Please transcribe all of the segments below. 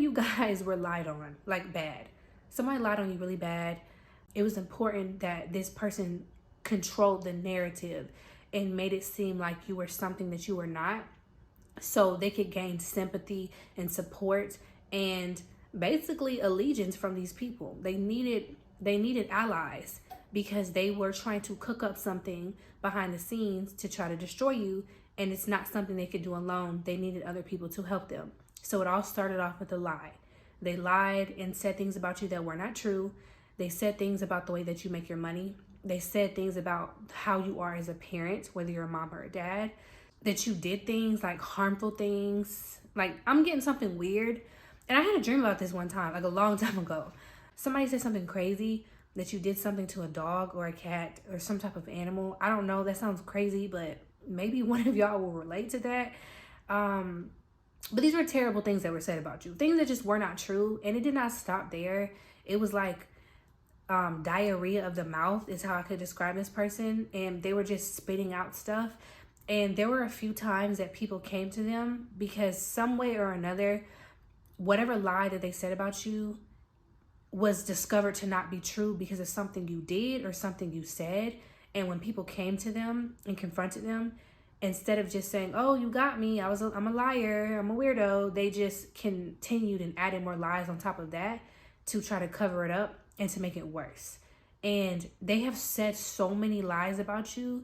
you guys were lied on, like bad. Somebody lied on you really bad. It was important that this person controlled the narrative and made it seem like you were something that you were not, so they could gain sympathy and support and basically allegiance from these people. They needed allies because they were trying to cook up something behind the scenes to try to destroy you, and it's not something they could do alone. They needed other people to help them. So it all started off with a lie. They lied and said things about you that were not true. They said things about the way that you make your money. They said things about how you are as a parent, whether you're a mom or a dad, that you did things like harmful things. Like, I'm getting something weird. And I had a dream about this one time, like a long time ago. Somebody said something crazy, that you did something to a dog or a cat or some type of animal. I don't know. That sounds crazy, but maybe one of y'all will relate to that. But these were terrible things that were said about you. Things that just were not true. And it did not stop there. It was like diarrhea of the mouth is how I could describe this person. And they were just spitting out stuff. And there were a few times that people came to them because some way or another, whatever lie that they said about you was discovered to not be true because of something you did or something you said. And when people came to them and confronted them, instead of just saying, oh, you got me, I'm a liar, I'm a weirdo, they just continued and added more lies on top of that to try to cover it up and to make it worse. And they have said so many lies about you,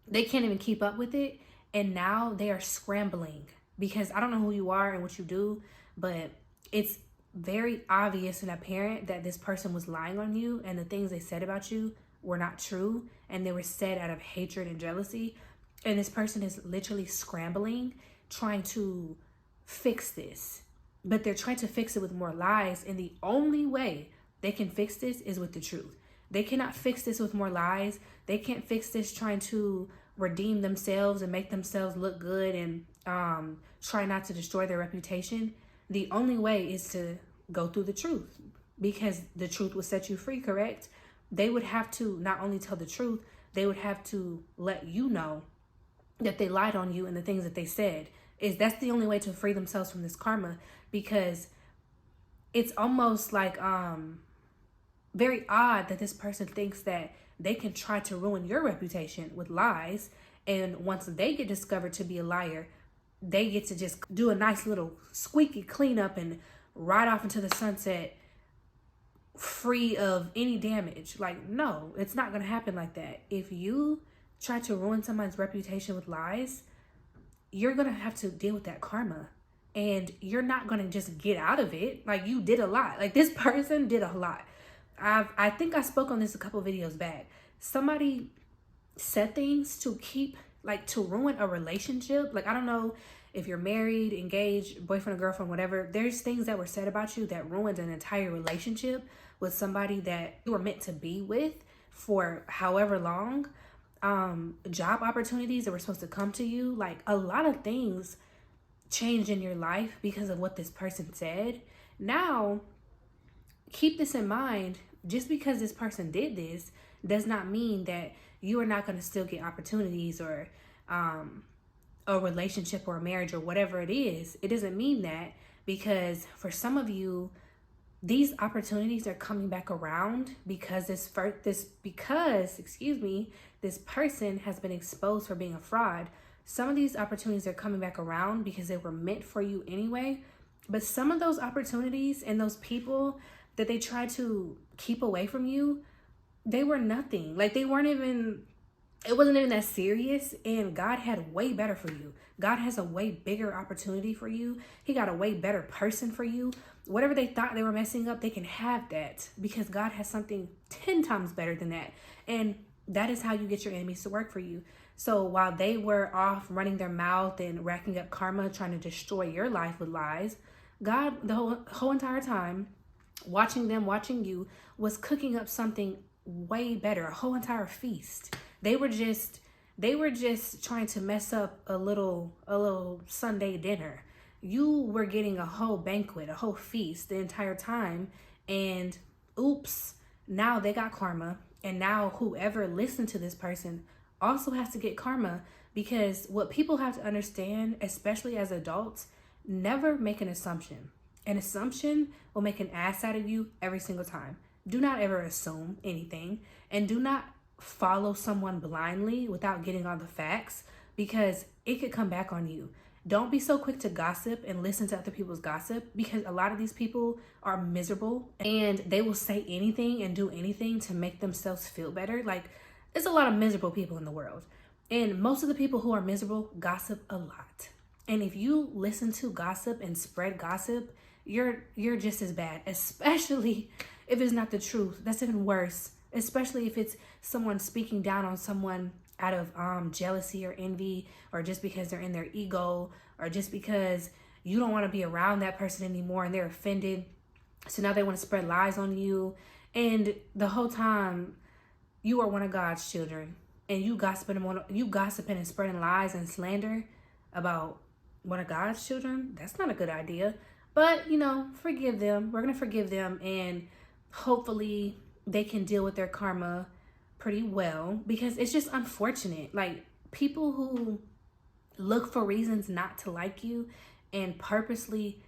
they can't even keep up with it. And now they are scrambling because I don't know who you are and what you do, but it's very obvious and apparent that this person was lying on you and the things they said about you were not true and they were said out of hatred and jealousy. And this person is literally scrambling, trying to fix this. But they're trying to fix it with more lies. And the only way they can fix this is with the truth. They cannot fix this with more lies. They can't fix this trying to redeem themselves and make themselves look good and try not to destroy their reputation. The only way is to go through the truth because the truth will set you free, correct? They would have to not only tell the truth, they would have to let you know that they lied on you and the things that they said. That's the only way to free themselves from this karma, because it's almost like very odd that this person thinks that they can try to ruin your reputation with lies, and once they get discovered to be a liar, they get to just do a nice little squeaky cleanup and ride off into the sunset free of any damage. Like, no, it's not going to happen like that. If you try to ruin someone's reputation with lies, you're going to have to deal with that karma. And you're not going to just get out of it. Like, you did a lot. Like, this person did a lot. I think I spoke on this a couple videos back. Somebody said things to ruin a relationship. Like, I don't know if you're married, engaged, boyfriend or girlfriend, whatever. There's things that were said about you that ruined an entire relationship with somebody that you were meant to be with for however long. Job opportunities that were supposed to come to you. Like, a lot of things changed in your life because of what this person said. Now, keep this in mind. Just because this person did this does not mean that you are not going to still get opportunities or a relationship or a marriage or whatever it is. It doesn't mean that, because for some of you, these opportunities are coming back around because this person has been exposed for being a fraud. Some of these opportunities are coming back around because they were meant for you anyway. But some of those opportunities and those people that they tried to keep away from you, they were nothing. Like, it wasn't even that serious, and God had way better for you. God has a way bigger opportunity for you. He got a way better person for you. Whatever they thought they were messing up, they can have that because God has something 10 times better than that. And that is how you get your enemies to work for you. So while they were off running their mouth and racking up karma, trying to destroy your life with lies, God, the whole entire time, watching you, was cooking up something way better, a whole entire feast. They were just trying to mess up a little Sunday dinner. You were getting a whole banquet, a whole feast the entire time. And oops, now they got karma. And now whoever listened to this person also has to get karma, because what people have to understand, especially as adults, never make an assumption. An assumption will make an ass out of you every single time. Do not ever assume anything, and do not follow someone blindly without getting all the facts, because it could come back on you. Don't be so quick to gossip and listen to other people's gossip, because a lot of these people are miserable and they will say anything and do anything to make themselves feel better. Like, there's a lot of miserable people in the world, and most of the people who are miserable gossip a lot. And if you listen to gossip and spread gossip, you're just as bad, especially if it's not the truth. That's even worse, especially if it's someone speaking down on someone out of jealousy or envy, or just because they're in their ego, or just because you don't want to be around that person anymore and they're offended. So now they want to spread lies on you. And the whole time you are one of God's children, and you gossiping and spreading lies and slander about one of God's children. That's not a good idea. But, forgive them. We're going to forgive them, and hopefully they can deal with their karma pretty well, because it's just unfortunate. Like, people who look for reasons not to like you and purposely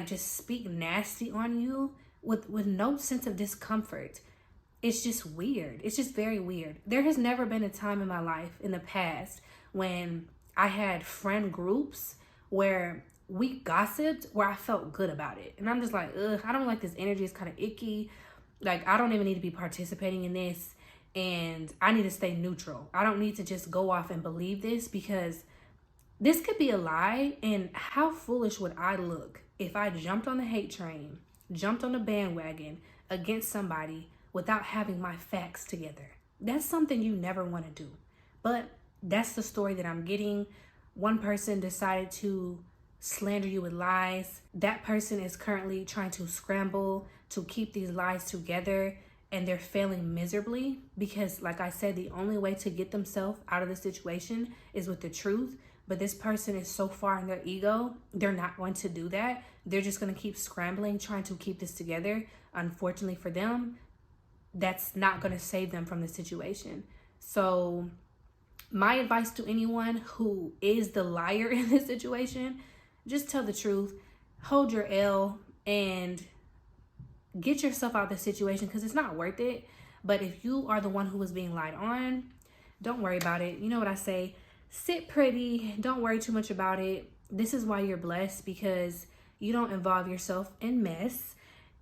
just speak nasty on you with no sense of discomfort. It's just weird. It's just very weird. There has never been a time in my life in the past when I had friend groups where we gossiped where I felt good about it. And I'm just like, ugh, I don't like this energy. It's kind of icky. Like, I don't even need to be participating in this. And I need to stay neutral. I don't need to just go off and believe this, because this could be a lie. And how foolish would I look if I jumped on the hate train, jumped on the bandwagon against somebody without having my facts together? That's something you never want to do. But that's the story that I'm getting. One person decided to slander you with lies. That person is currently trying to scramble to keep these lies together, and they're failing miserably, because, like I said, the only way to get themselves out of the situation is with the truth. But this person is so far in their ego, they're not going to do that. They're just going to keep scrambling, trying to keep this together. Unfortunately for them, that's not going to save them from the situation. So my advice to anyone who is the liar in this situation, just tell the truth, hold your L, and get yourself out of the situation, because it's not worth it. But if you are the one who was being lied on, don't worry about it. You know what I say? Sit pretty. Don't worry too much about it. This is why you're blessed, because you don't involve yourself in mess,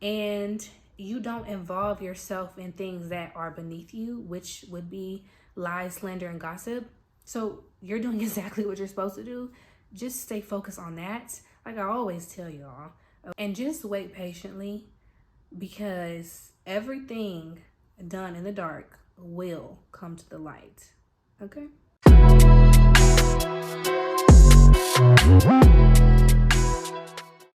and you don't involve yourself in things that are beneath you, which would be lies, slander, and gossip. So you're doing exactly what you're supposed to do. Just stay focused on that, like I always tell y'all. And just wait patiently, because everything done in the dark will come to the light. Okay?